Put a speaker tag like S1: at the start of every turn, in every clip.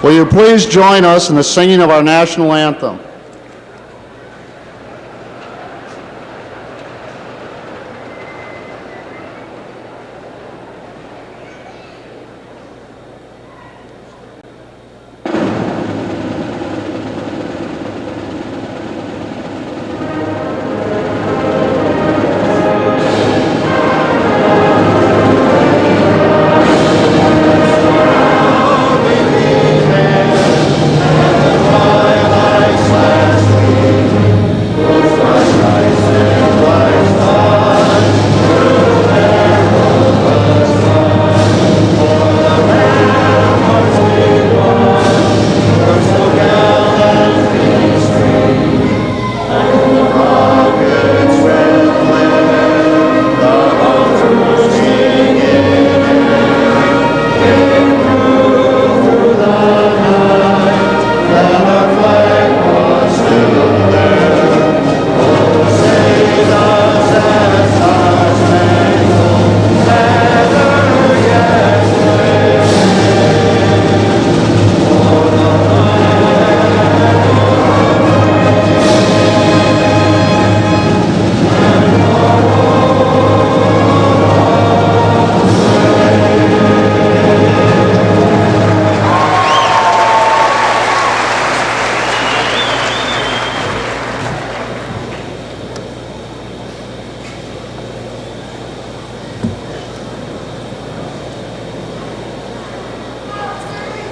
S1: Will you please join us in the singing of our national anthem?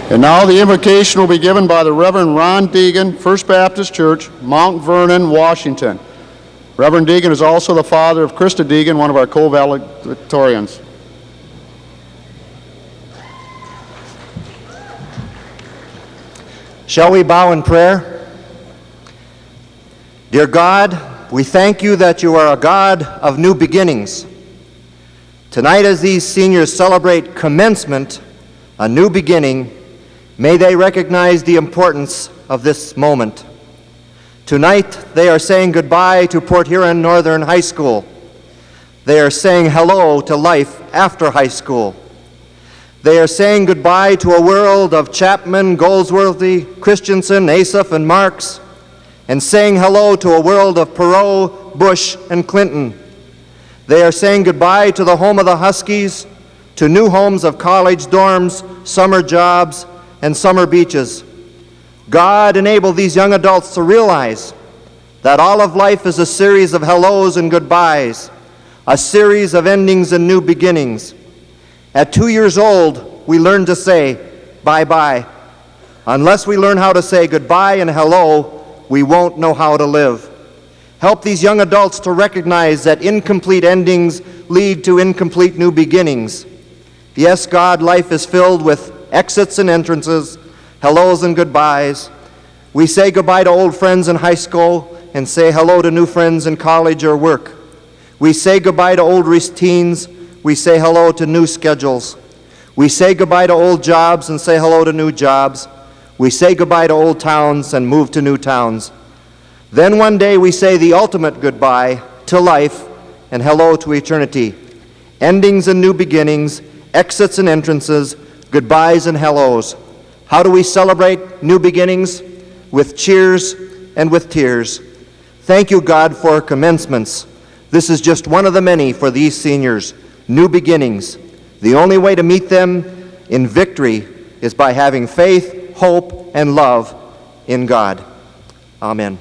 S1: And now the invocation will be given by the Reverend Ron Deegan, First Baptist Church, Mount Vernon, Washington. Reverend Deegan is also the father of Krista Deegan, one of our co-valedictorians.
S2: Shall we bow in prayer? Dear God, we thank you that you are a God of new beginnings. Tonight, as these seniors celebrate commencement, a new beginning, may they recognize the importance of this moment. Tonight, they are saying goodbye to Port Huron Northern High School. They are saying hello to life after high school. They are saying goodbye to a world of Chapman, Goldsworthy, Christensen, Asaph, and Marks, and saying hello to a world of Perot, Bush, and Clinton. They are saying goodbye to the home of the Huskies, to new homes of college dorms, summer jobs, and summer beaches. God, enable these young adults to realize that all of life is a series of hellos and goodbyes, a series of endings and new beginnings. At 2 years old, we learn to say bye-bye. Unless we learn how to say goodbye and hello, we won't know how to live. Help these young adults to recognize that incomplete endings lead to incomplete new beginnings. Yes, God, life is filled with exits and entrances, hellos and goodbyes. We say goodbye to old friends in high school and say hello to new friends in college or work. We say goodbye to old teens. We say hello to new schedules. We say goodbye to old jobs and say hello to new jobs. We say goodbye to old towns and move to new towns. Then one day we say the ultimate goodbye to life and hello to eternity. Endings and new beginnings, exits and entrances, goodbyes and hellos. How do we celebrate new beginnings? With cheers and with tears. Thank you, God, for commencements. This is just one of the many for these seniors. New beginnings. The only way to meet them in victory is by having faith, hope, and love in God. Amen.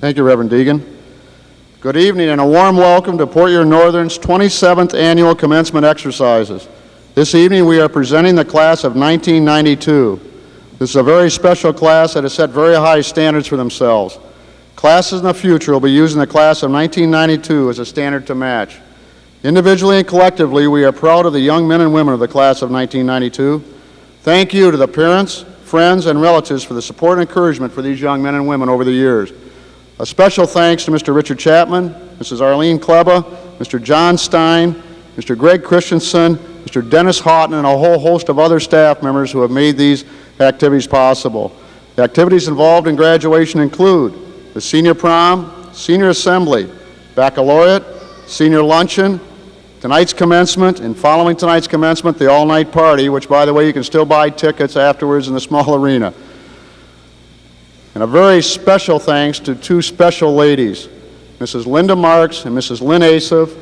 S1: Thank you, Reverend Deegan. Good evening and a warm welcome to Port Huron Northern's 27th Annual Commencement Exercises. This evening we are presenting the class of 1992. This is a very special class that has set very high standards for themselves. Classes in the future will be using the class of 1992 as a standard to match. Individually and collectively, we are proud of the young men and women of the class of 1992. Thank you to the parents, friends, and relatives for the support and encouragement for these young men and women over the years. A special thanks to Mr. Richard Chapman, Mrs. Arlene Kleba, Mr. John Stein, Mr. Greg Christensen, Mr. Dennis Houghton, and a whole host of other staff members who have made these activities possible. The activities involved in graduation include the senior prom, senior assembly, baccalaureate, senior luncheon, tonight's commencement, and following tonight's commencement, the all-night party, which, by the way, you can still buy tickets afterwards in the small arena. And a very special thanks to two special ladies, Mrs. Linda Marks and Mrs. Lynn Asov,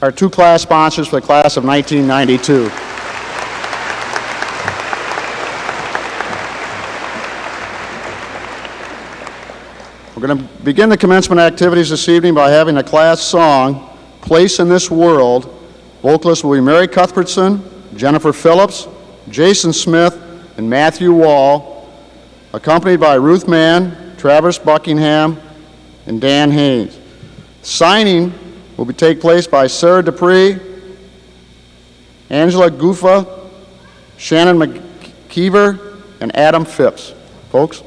S1: our two class sponsors for the class of 1992. We're going to begin the commencement activities this evening by having the class song, Place in This World. Vocalists will be Mary Cuthbertson, Jennifer Phillips, Jason Smith, and Matthew Wall, accompanied by Ruth Mann, Travis Buckingham, and Dan Haynes. Signing will take place by Sarah Dupree, Angela Gufa, Shannon McKeever, and Adam Phipps. Folks.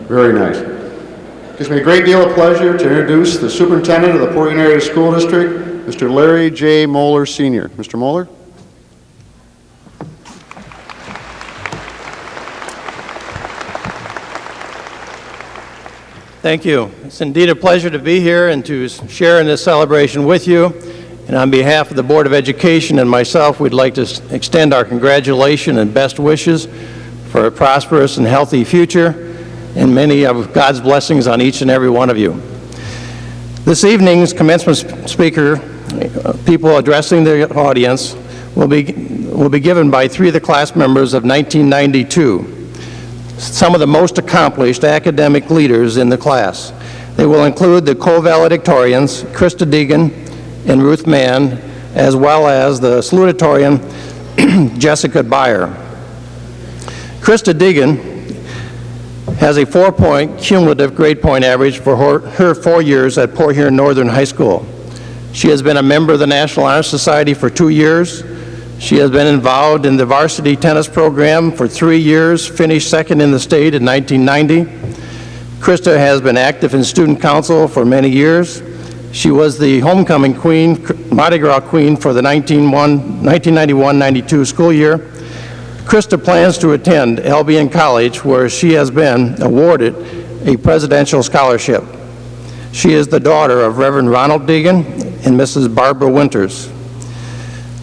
S1: Very nice. It gives me a great deal of pleasure to introduce the superintendent of the Port Union Area School District, Mr. Larry J. Moeller, Sr. Mr. Moeller?
S3: Thank you. It's indeed a pleasure to be here and to share in this celebration with you. And on behalf of the Board of Education and myself, we'd like to extend our congratulations and best wishes for a prosperous and healthy future and many of God's blessings on each and every one of you. This evening's commencement speaker, people addressing the audience, will be given by three of the class members of 1992. Some of the most accomplished academic leaders in the class. They will include the co-valedictorians, Krista Deegan and Ruth Mann, as well as the salutatorian, Jessica Beyer. Krista Deegan has a 4-point cumulative grade point average for her 4 years at Port Huron Northern High School. She has been a member of the National Honor Society for 2 years. She has been involved in the varsity tennis program for 3 years, finished second in the state in 1990. Krista has been active in student council for many years. She was the homecoming queen, Mardi Gras queen for the 1991-92 school year. Krista plans to attend Albion College, where she has been awarded a presidential scholarship. She is the daughter of Reverend Ronald Deegan and Mrs. Barbara Winters.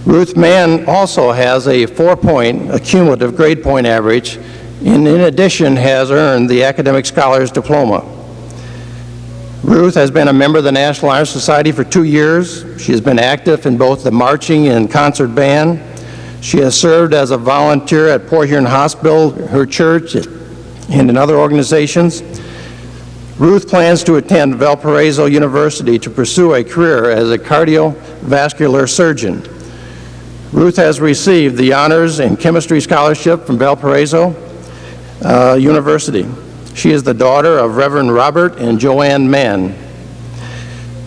S3: Ruth Mann also has a 4-point cumulative grade point average, and in addition has earned the Academic Scholars Diploma. Ruth has been a member of the National Honor Society for 2 years. She has been active in both the marching and concert band. She has served as a volunteer at Port Huron Hospital, her church, and in other organizations. Ruth plans to attend Valparaiso University to pursue a career as a cardiovascular surgeon. Ruth has received the Honors in Chemistry Scholarship from Valparaiso University. She is the daughter of Reverend Robert and Joanne Mann.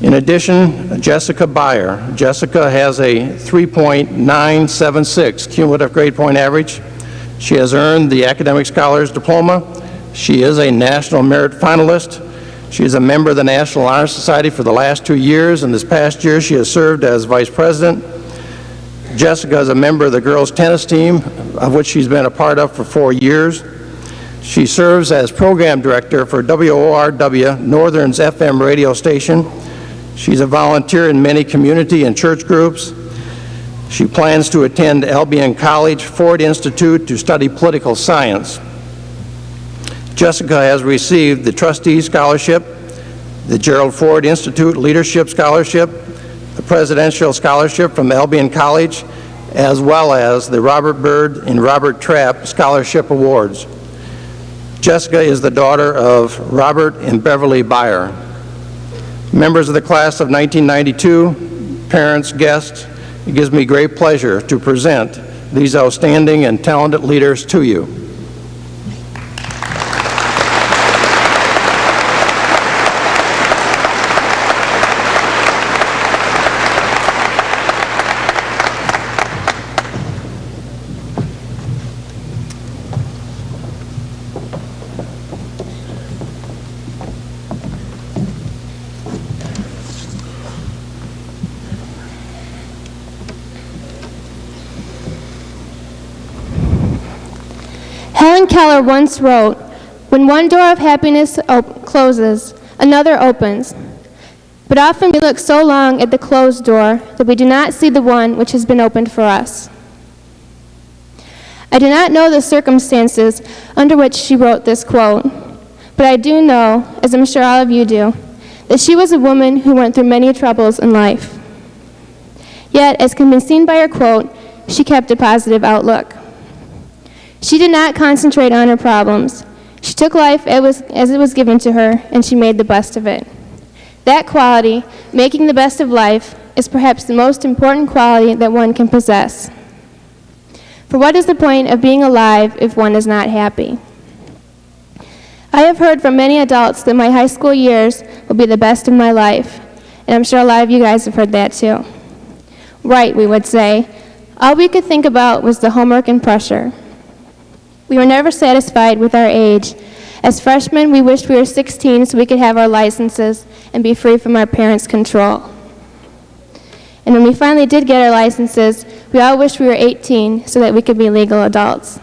S3: In addition, Jessica Beyer. Jessica has a 3.976 cumulative grade point average. She has earned the Academic Scholars Diploma. She is a National Merit Finalist. She is a member of the National Honor Society for the last 2 years, and this past year she has served as Vice President. Jessica is a member of the girls' tennis team, of which she's been a part of for 4 years. She serves as Program Director for WORW, Northern's FM radio station. She's a volunteer in many community and church groups. She plans to attend Albion College Ford Institute to study political science. Jessica has received the Trustee Scholarship, the Gerald Ford Institute Leadership Scholarship, the Presidential Scholarship from Albion College, as well as the Robert Byrd and Robert Trapp Scholarship Awards. Jessica is the daughter of Robert and Beverly Beyer. Members of the class of 1992, parents, guests, it gives me great pleasure to present these outstanding and talented leaders to you.
S4: Helen Keller once wrote, "When one door of happiness closes, another opens. But often we look so long at the closed door that we do not see the one which has been opened for us." I do not know the circumstances under which she wrote this quote, but I do know, as I'm sure all of you do, that she was a woman who went through many troubles in life. Yet, as can be seen by her quote, she kept a positive outlook. She did not concentrate on her problems. She took life as it was given to her, and she made the best of it. That quality, making the best of life, is perhaps the most important quality that one can possess. For what is the point of being alive if one is not happy? I have heard from many adults that my high school years will be the best of my life, and I'm sure a lot of you guys have heard that too. Right, we would say. All we could think about was the homework and pressure. We were never satisfied with our age, As freshmen, we wished we were 16 so we could have our licenses and be free from our parents' control. And when we finally did get our licenses, we all wished we were 18 so that we could be legal adults.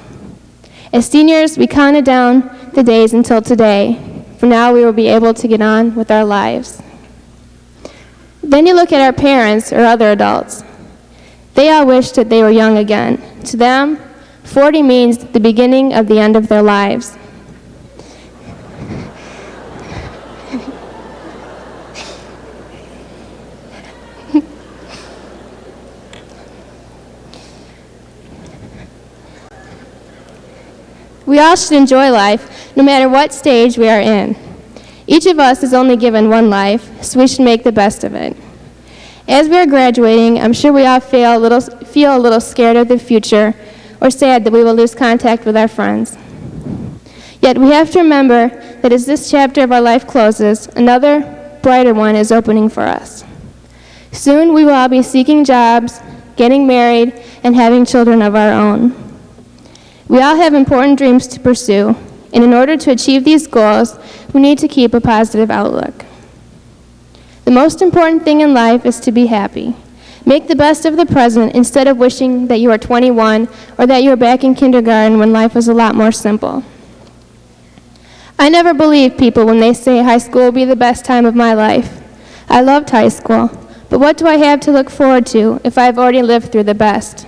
S4: As seniors, we counted down the days until today. For now, we will be able to get on with our lives. Then you look at our parents or other adults. They all wish that they were young again. To them, 40 means the beginning of the end of their lives. We all should enjoy life, no matter what stage we are in. Each of us is only given one life, so we should make the best of it. As we are graduating, I'm sure we all feel a little scared of the future or sad that we will lose contact with our friends. Yet we have to remember that as this chapter of our life closes, another, brighter one is opening for us. Soon we will all be seeking jobs, getting married, and having children of our own. We all have important dreams to pursue, and in order to achieve these goals, we need to keep a positive outlook. The most important thing in life is to be happy. Make the best of the present instead of wishing that you are 21 or that you were back in kindergarten when life was a lot more simple. I never believe people when they say high school will be the best time of my life. I loved high school, but what do I have to look forward to if I've already lived through the best?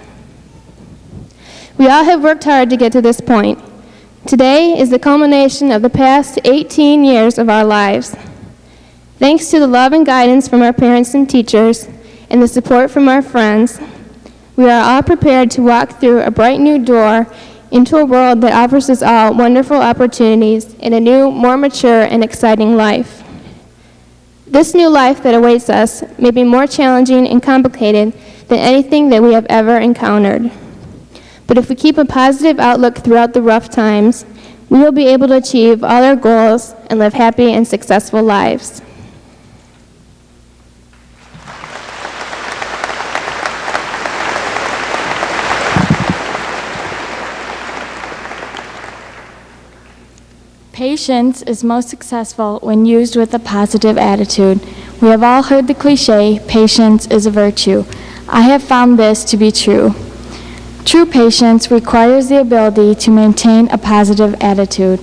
S4: We all have worked hard to get to this point. Today is the culmination of the past 18 years of our lives. Thanks to the love and guidance from our parents and teachers and the support from our friends, we are all prepared to walk through a bright new door into a world that offers us all wonderful opportunities in a new, more mature, and exciting life. This new life that awaits us may be more challenging and complicated than anything that we have ever encountered. But if we keep a positive outlook throughout the rough times, we will be able to achieve all our goals and live happy and successful lives.
S5: Patience is most successful when used with a positive attitude. We have all heard the cliche, patience is a virtue. I have found this to be true. True patience requires the ability to maintain a positive attitude,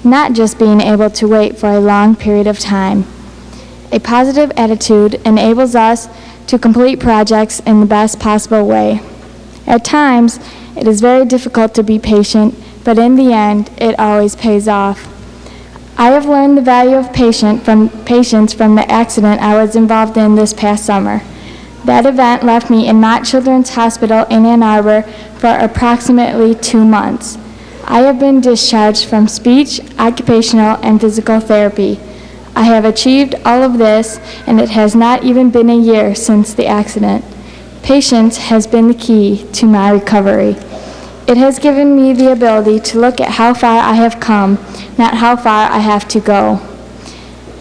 S5: not just being able to wait for a long period of time. A positive attitude enables us to complete projects in the best possible way. At times, it is very difficult to be patient, but in the end, it always pays off. I have learned the value of patience from the accident I was involved in this past summer. That event left me in Mott Children's Hospital in Ann Arbor for approximately 2 months. I have been discharged from speech, occupational, and physical therapy. I have achieved all of this, and it has not even been a year since the accident. Patience has been the key to my recovery. It has given me the ability to look at how far I have come, not how far I have to go.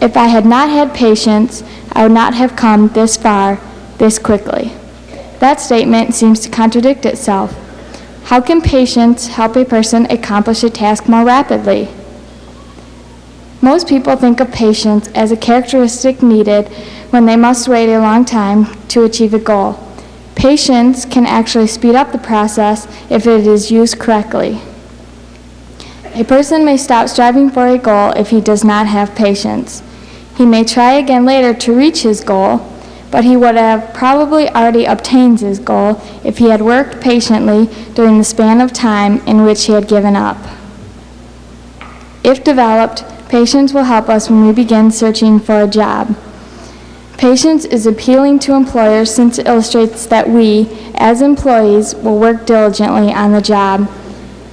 S5: If I had not had patience, I would not have come this far, this quickly. That statement seems to contradict itself. How can patience help a person accomplish a task more rapidly? Most people think of patience as a characteristic needed when they must wait a long time to achieve a goal. Patience can actually speed up the process if it is used correctly. A person may stop striving for a goal if he does not have patience. He may try again later to reach his goal, but he would have probably already obtained his goal if he had worked patiently during the span of time in which he had given up. If developed, patience will help us when we begin searching for a job. Patience is appealing to employers since it illustrates that we, as employees, will work diligently on the job.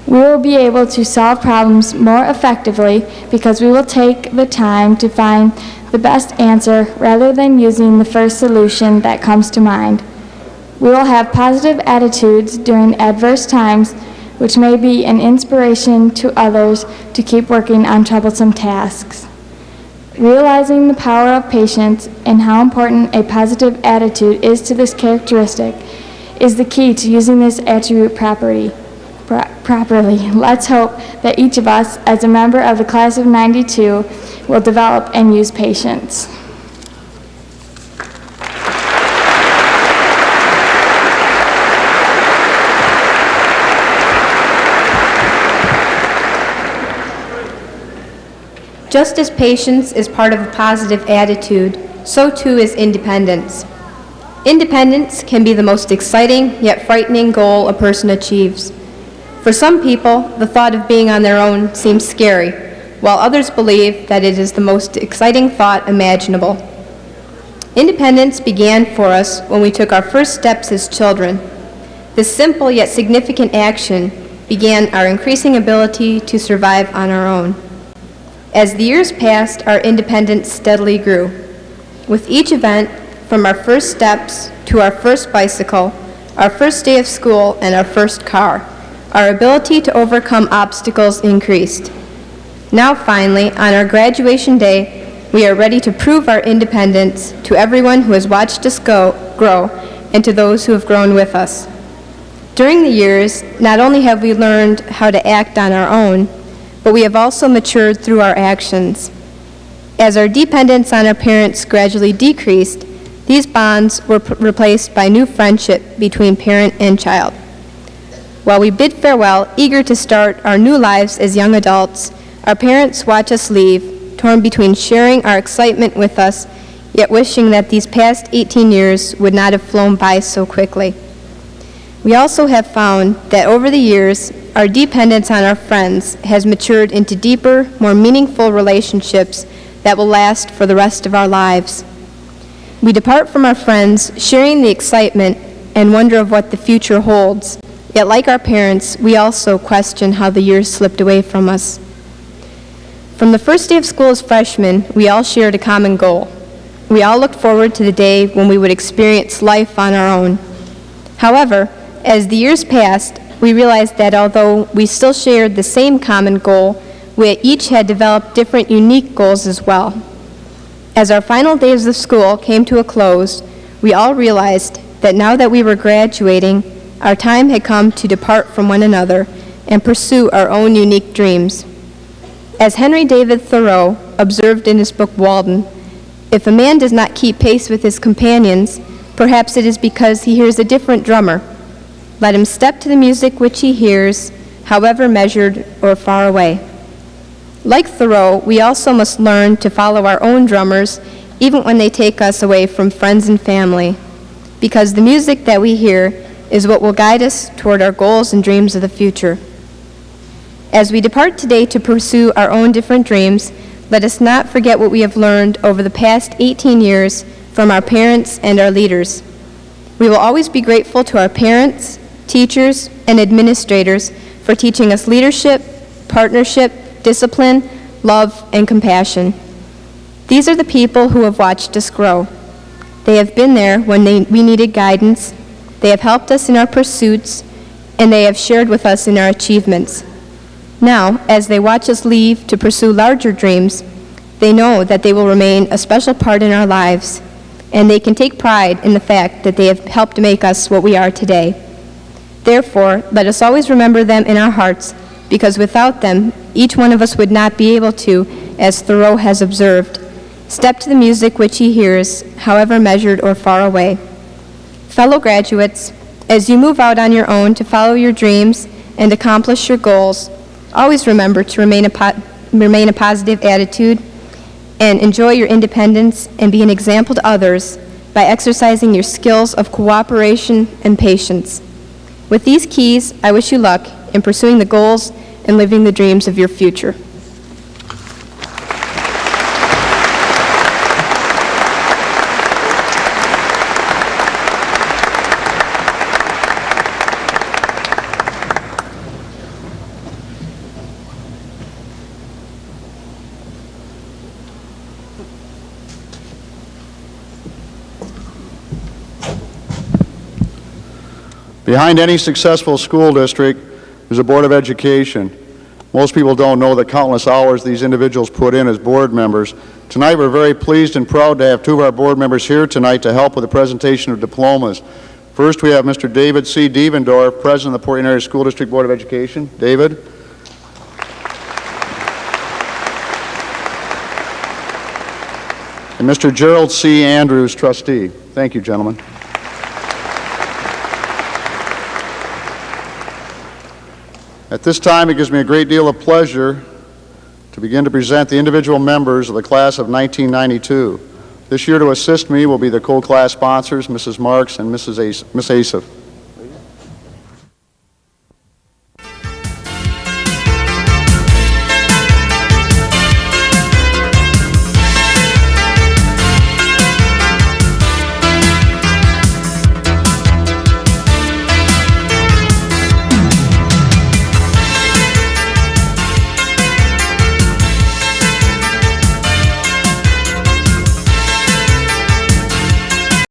S5: We will be able to solve problems more effectively because we will take the time to find the best answer rather than using the first solution that comes to mind. We will have positive attitudes during adverse times, which may be an inspiration to others to keep working on troublesome tasks. Realizing the power of patience and how important a positive attitude is to this characteristic is the key to using this attribute properly. properly. Let's hope that each of us, as a member of the class of '92, will develop and use patience.
S6: Just as patience is part of a positive attitude, so too is independence. Independence can be the most exciting yet frightening goal a person achieves. For some people, the thought of being on their own seems scary, while others believe that it is the most exciting thought imaginable. Independence began for us when we took our first steps as children. This simple yet significant action began our increasing ability to survive on our own. As the years passed, our independence steadily grew. With each event, from our first steps to our first bicycle, our first day of school, and our first car, our ability to overcome obstacles increased. Now finally, on our graduation day, we are ready to prove our independence to everyone who has watched us grow and to those who have grown with us. During the years, not only have we learned how to act on our own, but we have also matured through our actions. As our dependence on our parents gradually decreased, these bonds were replaced by new friendship between parent and child. While we bid farewell, eager to start our new lives as young adults, our parents watch us leave, torn between sharing our excitement with us, yet wishing that these past 18 years would not have flown by so quickly. We also have found that over the years, our dependence on our friends has matured into deeper, more meaningful relationships that will last for the rest of our lives. We depart from our friends, sharing the excitement and wonder of what the future holds. Yet, like our parents, we also question how the years slipped away from us. From the first day of school as freshmen, we all shared a common goal. We all looked forward to the day when we would experience life on our own. However, as the years passed, we realized that although we still shared the same common goal, we each had developed different unique goals as well. As our final days of school came to a close, we all realized that now that we were graduating, our time had come to depart from one another and pursue our own unique dreams. As Henry David Thoreau observed in his book Walden, if a man does not keep pace with his companions, perhaps it is because he hears a different drummer. Let him step to the music which he hears, however measured or far away. Like Thoreau, we also must learn to follow our own drummers, even when they take us away from friends and family, because the music that we hear is what will guide us toward our goals and dreams of the future. As we depart today to pursue our own different dreams, let us not forget what we have learned over the past 18 years from our parents and our leaders. We will always be grateful to our parents, teachers, and administrators for teaching us leadership, partnership, discipline, love, and compassion. These are the people who have watched us grow. They have been there when we needed guidance, they have helped us in our pursuits, and they have shared with us in our achievements. Now, as they watch us leave to pursue larger dreams, they know that they will remain a special part in our lives, and they can take pride in the fact that they have helped make us what we are today. Therefore, let us always remember them in our hearts, because without them, each one of us would not be able to, as Thoreau has observed, step to the music which he hears, however measured or far away. Fellow graduates, as you move out on your own to follow your dreams and accomplish your goals, always remember to remain a positive attitude and enjoy your independence and be an example to others by exercising your skills of cooperation and patience. With these keys, I wish you luck in pursuing the goals and living the dreams of your future.
S1: Behind any successful school district is a Board of Education. Most people don't know the countless hours these individuals put in as board members. Tonight we're very pleased and proud to have two of our board members here tonight to help with the presentation of diplomas. First, we have Mr. David C. Devendorf, President of the Portland Area School District Board of Education. David. And Mr. Gerald C. Andrews, Trustee. Thank you, gentlemen. At this time, it gives me a great deal of pleasure to begin to present the individual members of the class of 1992. This year to assist me will be the co-class sponsors, Mrs. Marks and Miss Asif.